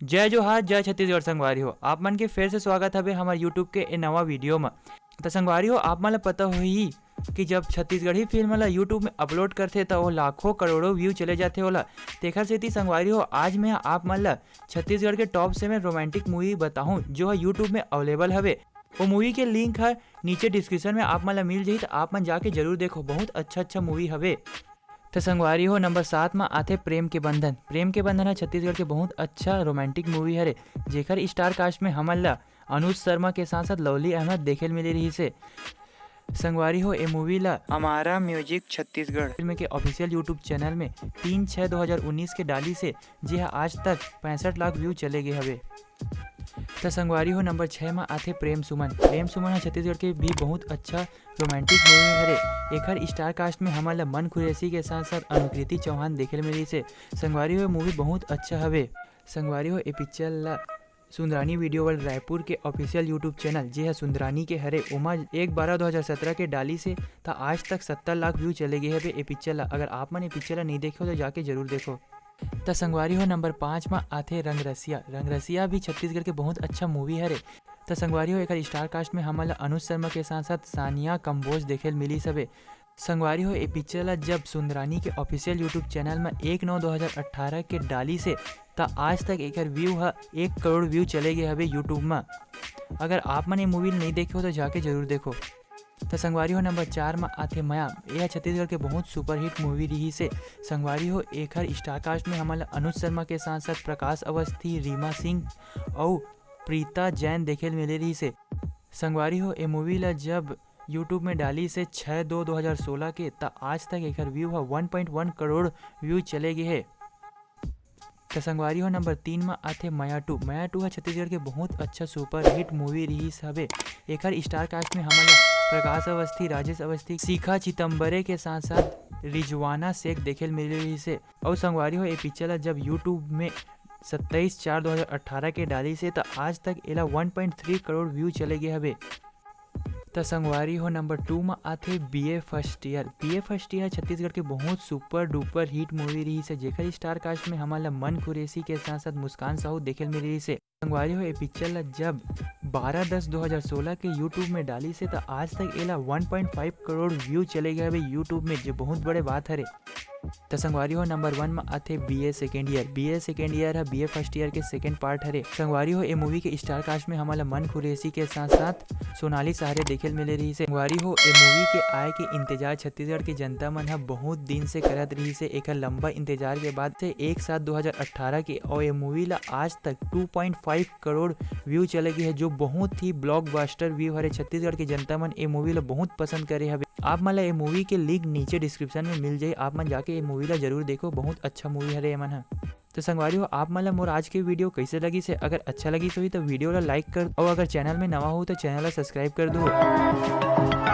जय जोहार जय छत्तीसगढ़ संगवारी हो। आप मन के फिर से स्वागत हवे हमारे यूट्यूब के ए नवा वीडियो में। तो संगवारी हो, आप मन ला पता होही कि जब छत्तीसगढ़ी फिल्म ला यूट्यूब में अपलोड करथे तो वो लाखों करोड़ों व्यू चले जाते ओला। तेखर सेती संगवारी हो, आज मैं आप मन ला छत्तीसगढ़ के टॉप 7 रोमांटिक मूवी बताऊं जो है यूट्यूब में अवेलेबल हवे। वो मूवी के लिंक है नीचे डिस्क्रिप्शन में आप मन ला मिल जाही, तो आप मन जाके जरूर देखो। बहुत अच्छा मूवी हवे। तो संगवारी हो, नंबर 7 में आते प्रेम के बंधन। प्रेम के बंधन है छत्तीसगढ़ के बहुत अच्छा रोमांटिक मूवी हरे, जेकर स्टार कास्ट में हमन ला अनुज शर्मा के साथ साथ लवली अहमद देखे मिले रही से। संगवारी हो, ए मूवी ला हमारा म्यूजिक छत्तीसगढ़ फिल्म के ऑफिशियल यूट्यूब चैनल में 3/6/2019 के डाली से जी हाँ आज तक 65 लाख व्यू चले गए हवे। तो संगवारी हो, नंबर 6 में आते प्रेम सुमन। प्रेम सुमन है छत्तीसगढ़ के भी बहुत अच्छा रोमांटिक मूवी हरे। एकर स्टार कास्ट में हमन ला मन खुरेसी के साथ साथ अनुकृति चौहान देखे मिली से। संगवारी हो, मूवी बहुत अच्छा हवे। संगवारी हो, ए पिक्चर ला सुंदरानी वीडियो वर्ल्ड रायपुर के ऑफिशियल यूट्यूब चैनल जी है सुंदरानी के हरे उमा 1/12/2017 के डाली से था आज तक 70 लाख व्यू चले गए हैं ए पिक्चर ला। अगर आप मन ए पिक्चर ला नहीं देखो तो जाके जरूर देखो। तो संगवारी हो, नंबर 5 में आते रंगरसिया। रंगरसिया भी छत्तीसगढ़ के बहुत अच्छा मूवी हरे। तो संगवारी हो, एक स्टार कास्ट में हमन ला अनुज शर्मा के साथ साथ सानिया कंबोज देखे मिली सबे। संगवारी हो, ए पिक्चर ला जब सुंदरानी के ऑफिशियल यूट्यूब चैनल में 1/9/2018 के डाली से तो आज तक एकर व्यू है 1 करोड़ व्यू चले गए हवे यूट्यूब में। अगर आप मन ये मूवी नहीं देखे हो तो जाके जरूर देखो। तो संगवारी हो, नंबर 4 में आते माया। यह छत्तीसगढ़ के बहुत सुपरहिट मूवी रही से। संगवारी हो, एकर स्टार कास्ट में हमन अनुज शर्मा के साथ साथ प्रकाश अवस्थी, रीमा सिंह और प्रीता जैन देखे मिले रही से। संगवारी हो, ए मूवी ला जब यूट्यूब में डाली से 6/2/2016 के तो आज तक एकर व्यू है 1.1 करोड़ व्यू चले गए है। तो संगवारी हो, नंबर 3 में आते माया 2। माया 2 है छत्तीसगढ़ के बहुत अच्छा सुपर हिट मूवी रही हवे। एकर स्टार कास्ट में हमन प्रकाश अवस्थी, राजेश अवस्थी, शिखा चिदम्बरे के साथ साथ रिजवाना शेख देखे मिल रही से। और संगवारी हो, ए पिक्चर ला जब यूट्यूब में 27/4/2018 के डाली से तो आज तक एला 1.3 करोड़ व्यू चले गए हवे। तो संगवारी हो, नंबर 2 में आते BA first year. BA first year Chhattisgarh के बहुत सुपर डुपर हिट मूवी रही से, जेकर स्टार कास्ट में हमारा मन खुरेसी के साथ साथ मुस्कान साहू देखे मिल रही से। संगवारी हो, ए पिक्चर ला जब 12/10/2016 के यूट्यूब में डाली से तो आज तक एला 1.5 करोड़ व्यू चले गए हवे यूट्यूब में, जो बहुत बड़े बात हरे। तो संगवारी हो, नंबर 1 में आते BA second year. BA second year है बीए फर्स्ट ईयर के सेकेंड पार्ट हरे। संगवारी हो, ए मूवी के स्टार कास्ट में हमारा मन खुरेसी के साथ साथ सोनाली सहारे देखे मिले रही से। संगवारी हो, ए मूवी के आए के इंतजार छत्तीसगढ़ के जनता मन है बहुत दिन से करत रही से। एक लंबा इंतजार के बाद से 1/7/2018 के और ये मूवी ला आज तक 2.5 करोड़ व्यू चले गए है, जो बहुत ही ब्लॉकबस्टर व्यू हरे। छत्तीसगढ़ के जनता मन ए मूवी ला बहुत पसंद करे हवे। आप मन ला ए मूवी के लिंक नीचे डिस्क्रिप्शन में मिल जाए, आप मन जाके ये मूवी ला जरूर देखो। बहुत अच्छा मूवी हरे ये मन है। तो संगवारी हो, आप मन ला मोर आज के वीडियो कैसे लगी से? अगर अच्छा लगी तो वीडियो ला लाइक कर, और अगर चैनल में नवा हो तो चैनल ला सब्सक्राइब कर दो।